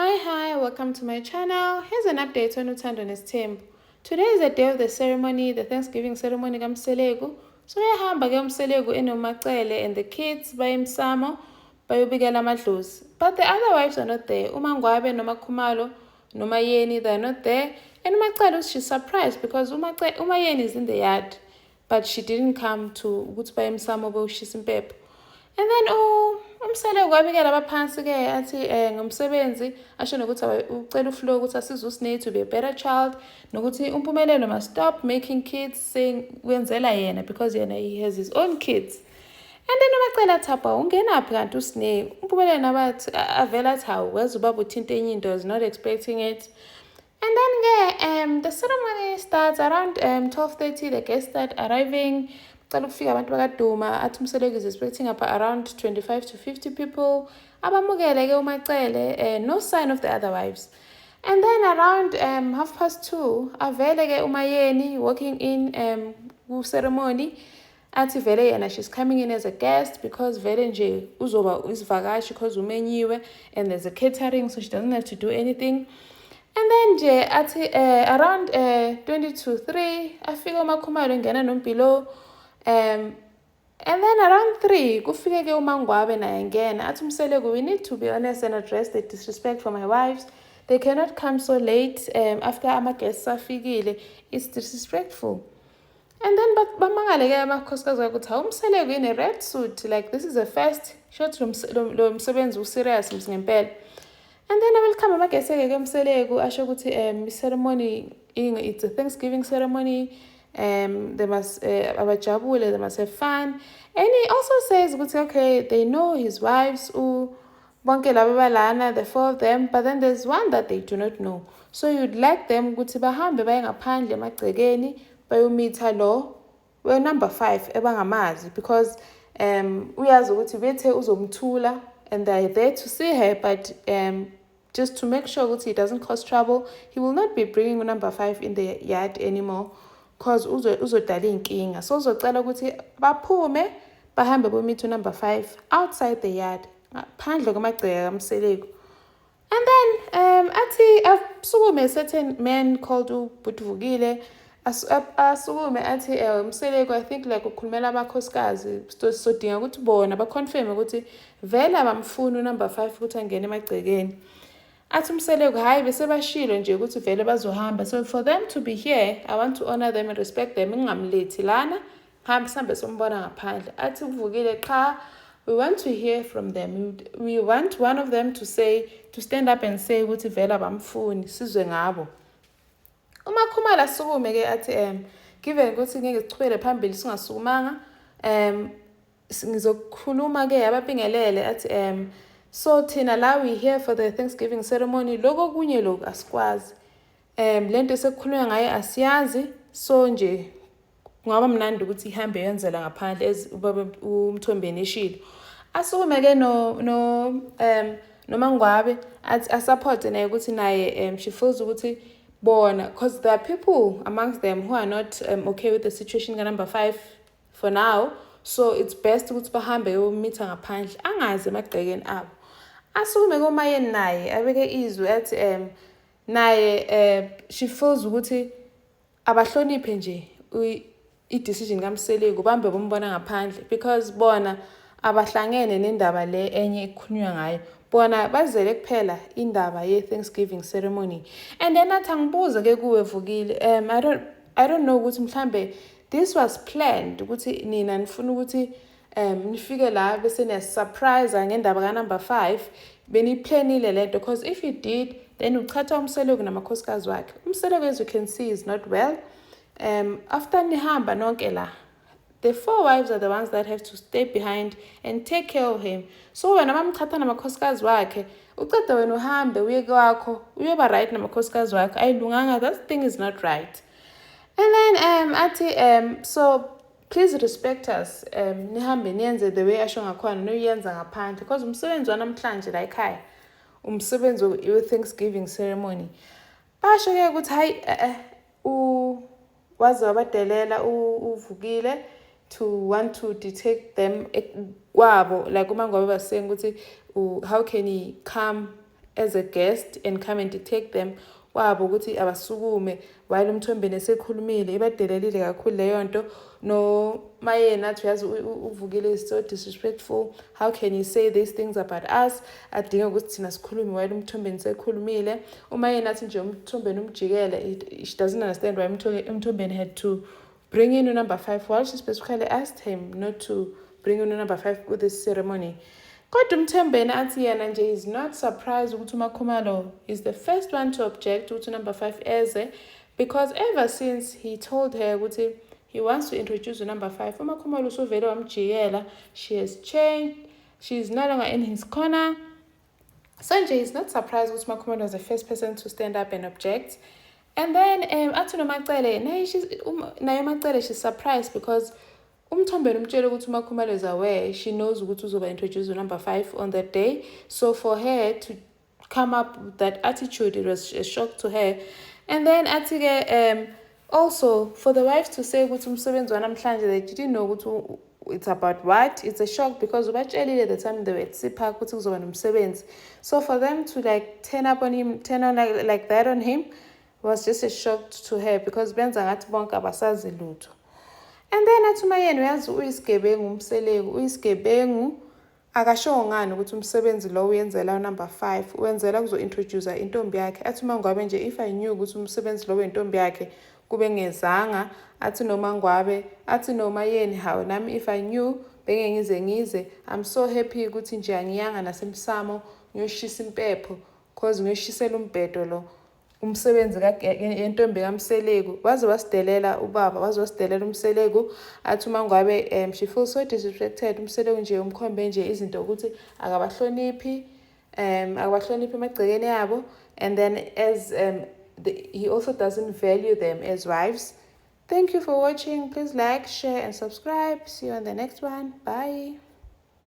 Hi, welcome to my channel. Here's an update on Uthando Nesthembu. Today is the day of the ceremony, the Thanksgiving ceremony kaMselegu. So uyahamba ke uMselegu enoMacele and the kids bayemsamo bayobikela amadlozi. But the other wives are not there. uMangwabe noMakhumalo noMayeni, they're not there. And uMacele, she's surprised because uMayeni is in the yard, but she didn't come to ukuthi bayemsamo bayoshisa impepho. And then uMselegu wabikela abaphansi ke athi ngomsebenzi asho nokuthi ucela uFlo ukuthi asize uSnake to be a better child nokuthi uMpumelelo must stop making kids saying wenzela yena because yena he has his own kids. And then umacela athi apha ungenaphi kanti uSnake uMpumelelo nabathi avela athi hawu weza ubaba uthinta enye into, was not expecting it. And then the ceremony starts around 12:30. The guests start arriving. Abantu bakaduma athi uMselegu is expecting around 25 to 50 people. Abamukele ke uMacele, no sign of the other wives. And then around 2:30, avele ke uMayeni walking in ceremony. Athi vele yena she's coming in as a guest because vele nje uzoba isivakashi because umenyiwe and there's a catering, so she doesn't have to do anything. And then nje athi around 3:20 afika uMakhumalo engena noMpilo. And then around 3 kufike ke uMangwabe naye ngena athi uMselegu, we need to be honest and address the disrespect for my wives. They cannot come so late after ama guests afikile. It's disrespectful. And then bamangale ke amakhosikazi ukuthi hawu uMselegu in a red suit, like this is a first shot lo msebenzi userious ngempela. And then I will come ama guests ke uMselegu asho ukuthi ceremony it's a Thanksgiving ceremony. They must abajabule, they must have fun. And he also says okay, they know his wives bonke laba balana, the 4 of them, but then there's one that they do not know. So you'd like them ukuthi bahambe baye ngaphandle emagcekeni bayomeetha lo we number 5 ebangamazi because uyazi ukuthi bethe uzomthula and they're there to see her, but just to make sure ukuthi he doesn't cause trouble, he will not be bringing number 5 in the yard anymore because uzodala inkinga. So uzocela ukuthi baphume bahambe bomeet number 5 outside the yard phandle kwamagceke kaMselegu. And then athi asukume a certain man called uButvukile asukume athi uMselegu, I think like ukhulumela amakhosikazi sodinga ukuthi bona baconfirm ukuthi vele abamfuni number 5 ukuthi angene emagcekeni. Athi uMselegu hayi bese bashilo nje ukuthi vele bazohamba, so for them to be here I want to honor them and respect them. Ngingamlethi lana hamba sambe sombona ngaphandle. Athi uvukile cha, we want to hear from them. We want one of them to stand up and say ukuthi vele abamfuni sizwe ngabo. uMakhumalo asukume ke athi given ukuthi ngeke sichubele phambili singasukumanga ngizokhuluma ke ababingelele athi so thina la we here for the Thanksgiving ceremony, lokho kunye lokho asikwazi. Lento sekukhulunywa ngayo asiyazi, so nje kungaba mnandi ukuthi ihambe yenzela ngaphandle as ubaba uMthombeni eshilo. Asukume ke no Mangwabe athi asupport naye ukuthi naye she feels ukuthi bona, because there are people amongst them who are not okay with the situation ka number 5 for now, so it's best ukuthi bahambe yomeetha ngaphandle angazi emagcekeni abo. Asukume koMayeni naye abeke izwi athi naye she feels ukuthi abahloniphe nje i-decision kaMselegu bambe bombona ngaphandle because bona abahlangene nendaba le enye ekukhulunywa ngayo, bona bazele kuphela indaba ye-Thanksgiving ceremony. And then athi angibuze ke kuwe Vukile, I don't know ukuthi mhlambe this was planned ukuthi nina nifuna ukuthi nifike la bese niyasurprise ngendaba ka number 5 beniplanile lento, because if you did then uchatha uMselegu namakhosikazi wakhe. uMselegu, as you can see, is not well. After nihamba nonke la, the 4 wives are the ones that have to stay behind and take care of him. So wena mamchatha namakhosikazi wakhe uqeda wena uhambe uye kwakho uyoba right namakhosikazi wakhe ayilunganga, that thing is not right. And then athi so please respect us, nihambe niyenze the way asho ngakhona noyenza ngaphandle because umsebenzi wanamhlanje la ekhaya umsebenzi we-Thanksgiving ceremony. Basho ke ukuthi hayi waze wabadelela uvukile to want to detect them kwabo, like uMangwabe was saying ukuthi how can he come as a guest and come and detect them wabo ukuthi abasukume while uMthombeni esekhulumile. Ibadelelile kakhulu leyo nto. No mayena athi uyazi uvukile is so disrespectful, how can you say these things about us, adinga ukuthi thina sikhulume while uMthombeni sekhulumile. Umayena athi nje uMthombeni umjikele, she doesn't understand why uMthombeni had to bring in number 5 while she specifically asked him not to bring in number 5 with this ceremony. Kodwa uMthombeni athi yena nje is not surprised ukuthi uMakhumalo is the first one to object ukuthi number 5 eze, because ever since he told her ukuthi he wants to introduce number 5, uMakhumalo usuvele wamjikela. She has changed, she is no longer in his corner. So nje is not surprised ukuthi uMakhumalo was the first person to stand up and object. And then athi noMacele nayo uMacele she's surprised because uMthombeni umtshele ukuthi uMakhumalo is aware, she knows ukuthi uzoba introduce number 5 on that day. So for her to come up with that attitude, it was a shock to her. And then athi also for the wives to say ukuthi umsebenzi wanamhlanje, they didn't know ukuthi it's about what. It's a shock because ubatshelile the time they were at Sipak ukuthi kuzoba nomsebenzi. So for them to like turn on like that on him was just a shock to her because benza ngathi bonke abasazi lutho. And then athi umayena uyazi uyisigebengu uMseleku, uyisigebengu akasho ngani ukuthi umsebenzi lo uyenzela number 5 wenzela kuzo-introduce intombi yakhe. Athi uma ngabe nje if I knew ukuthi umsebenzi lo wentombi yakhe kube ngezanga, athi noma ngwabe, athi noma yeni hawo nami if I knew bengengize I'm so happy ukuthi nje angiyanga nasemsamo ngiyoshisa impepho cause ngiyoshisela umbhedo lo umsebenzi yentombi kaMseleku. Waze wasidelela ubaba, waze wasidelela uMseleku. Athi uma ngabe she feels so disrespected, uMseleku nje umkhombe nje izinto ukuthi akabahloniphi emagcekeni yabo. And then as he also doesn't value them as wives. Thank you for watching. Please like, share and subscribe. See you on the next one. Bye.